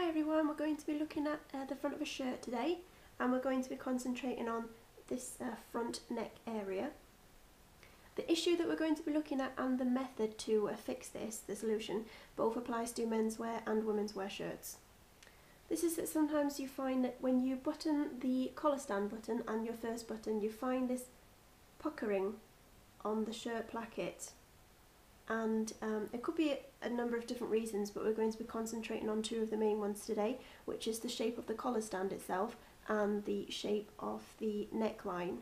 Hi everyone, we're going to be looking at the front of a shirt today, and we're going to be concentrating on this front neck area. The issue that we're going to be looking at and the method to fix this, the solution, both applies to menswear and women's wear shirts. This is that sometimes you find that when you button the collar stand button and your first button, you find this puckering on the shirt placket. And it could be a number of different reasons, but we're going to be concentrating on two of the main ones today, which is the shape of the collar stand itself and the shape of the neckline.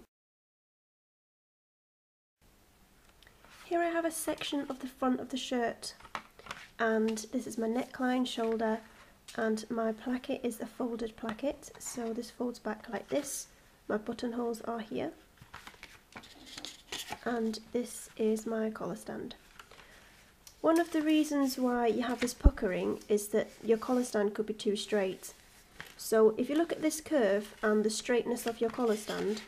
Here I have a section of the front of the shirt, and this is my neckline, shoulder, and my placket is a folded placket, so this folds back like this. My buttonholes are here, and this is my collar stand. One of the reasons why you have this puckering is that your collar stand could be too straight. So if you look at this curve and the straightness of your collar stand,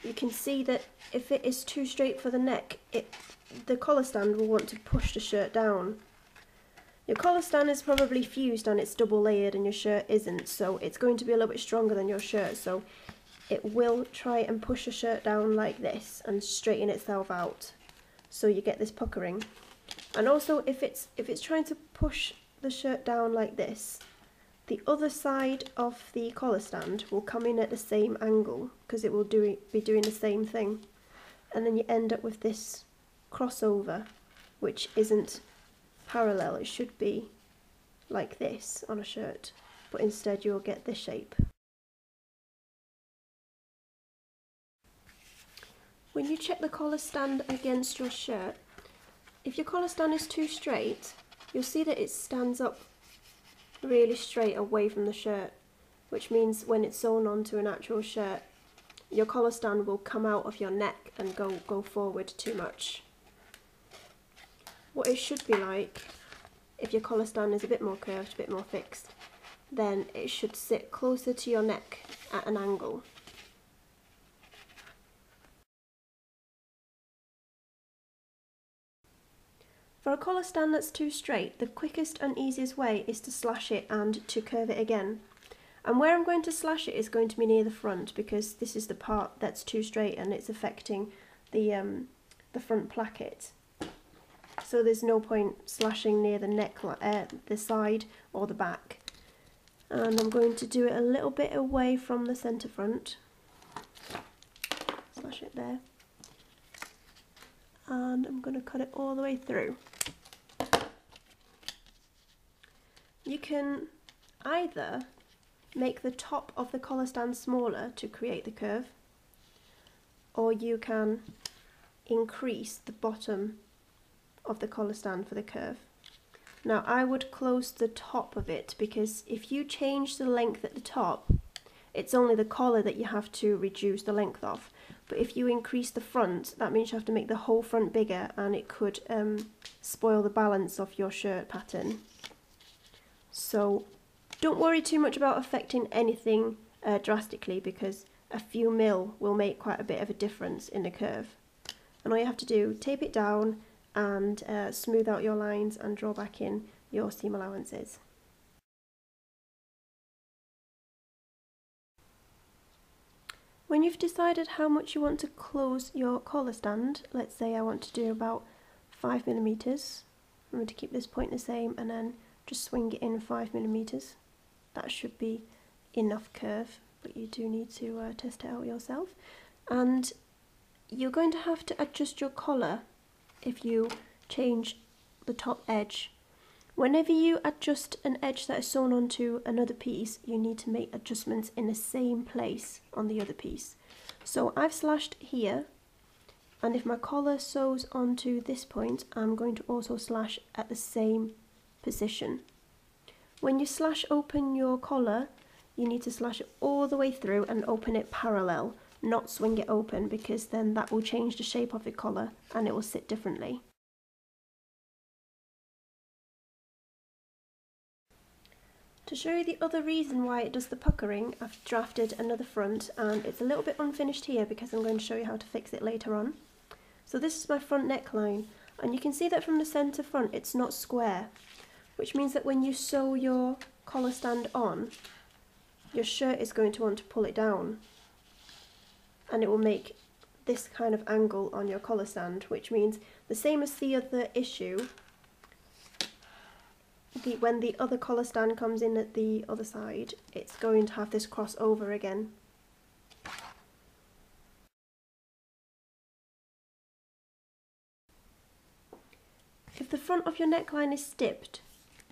you can see that if it is too straight for the neck, the collar stand will want to push the shirt down. Your collar stand is probably fused and it's double layered and your shirt isn't, so it's going to be a little bit stronger than your shirt, so it will try and push the shirt down like this and straighten itself out, so you get this puckering. And also, if it's trying to push the shirt down like this, the other side of the collar stand will come in at the same angle because it will be doing the same thing, and then you end up with this crossover, which isn't parallel. It should be like this on a shirt, but instead you'll get this shape. When you check the collar stand against your shirt, if your collar stand is too straight, you'll see that it stands up really straight away from the shirt, which means when it's sewn onto an actual shirt, your collar stand will come out of your neck and go forward too much. What it should be like, if your collar stand is a bit more curved, a bit more fixed, then it should sit closer to your neck at an angle. For a collar stand that's too straight, the quickest and easiest way is to slash it and to curve it again. And where I'm going to slash it is going to be near the front, because this is the part that's too straight and it's affecting the front placket. So there's no point slashing near the neckline, the side or the back. And I'm going to do it a little bit away from the centre front. Slash it there. And I'm going to cut it all the way through. You can either make the top of the collar stand smaller to create the curve, or you can increase the bottom of the collar stand for the curve. Now I would close the top of it, because if you change the length at the top, it's only the collar that you have to reduce the length of. But if you increase the front, that means you have to make the whole front bigger, and it could spoil the balance of your shirt pattern. So don't worry too much about affecting anything drastically, because a few mil will make quite a bit of a difference in the curve. And all you have to do, tape it down and smooth out your lines and draw back in your seam allowances. When you've decided how much you want to close your collar stand, let's say I want to do about 5mm, I'm going to keep this point the same and then just swing it in 5mm. That should be enough curve, but you do need to test it out yourself. And you're going to have to adjust your collar if you change the top edge. Whenever you adjust an edge that is sewn onto another piece, you need to make adjustments in the same place on the other piece. So I've slashed here, and if my collar sews onto this point, I'm going to also slash at the same position. When you slash open your collar, you need to slash it all the way through and open it parallel, not swing it open, because then that will change the shape of the collar and it will sit differently. To show you the other reason why it does the puckering, I've drafted another front, and it's a little bit unfinished here because I'm going to show you how to fix it later on. So this is my front neckline, and you can see that from the centre front it's not square, which means that when you sew your collar stand on, your shirt is going to want to pull it down, and it will make this kind of angle on your collar stand, which means the same as the other issue, when the other collar stand comes in at the other side, it's going to have this crossover again. If the front of your neckline is stipped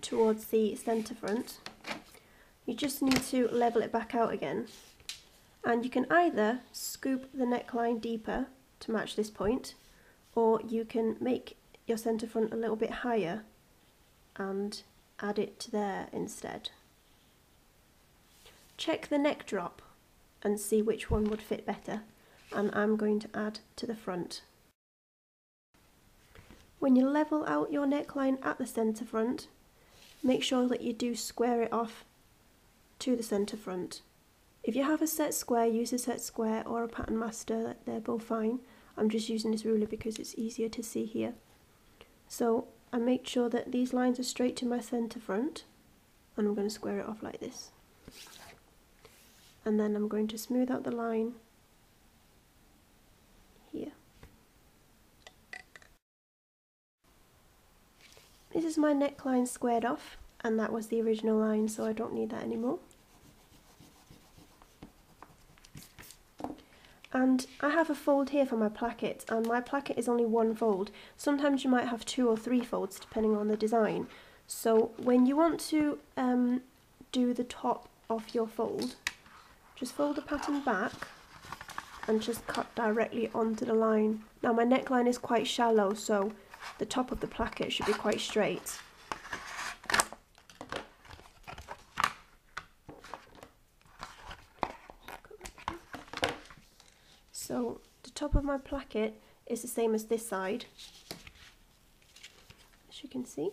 towards the centre front, you just need to level it back out again. And you can either scoop the neckline deeper to match this point, or you can make your centre front a little bit higher and add it to there instead. Check the neck drop and see which one would fit better, and I'm going to add to the front. When you level out your neckline at the centre front, make sure that you do square it off to the centre front. If you have a set square, use a set square or a pattern master, they're both fine. I'm just using this ruler because it's easier to see here. So I make sure that these lines are straight to my centre front, and I'm going to square it off like this. And then I'm going to smooth out the line here. This is my neckline squared off, and that was the original line, so I don't need that anymore. And I have a fold here for my placket, and my placket is only one fold. Sometimes you might have 2 or 3 folds depending on the design. So when you want to do the top of your fold, just fold the pattern back and just cut directly onto the line. Now my neckline is quite shallow, so the top of the placket should be quite straight. So the top of my placket is the same as this side, as you can see.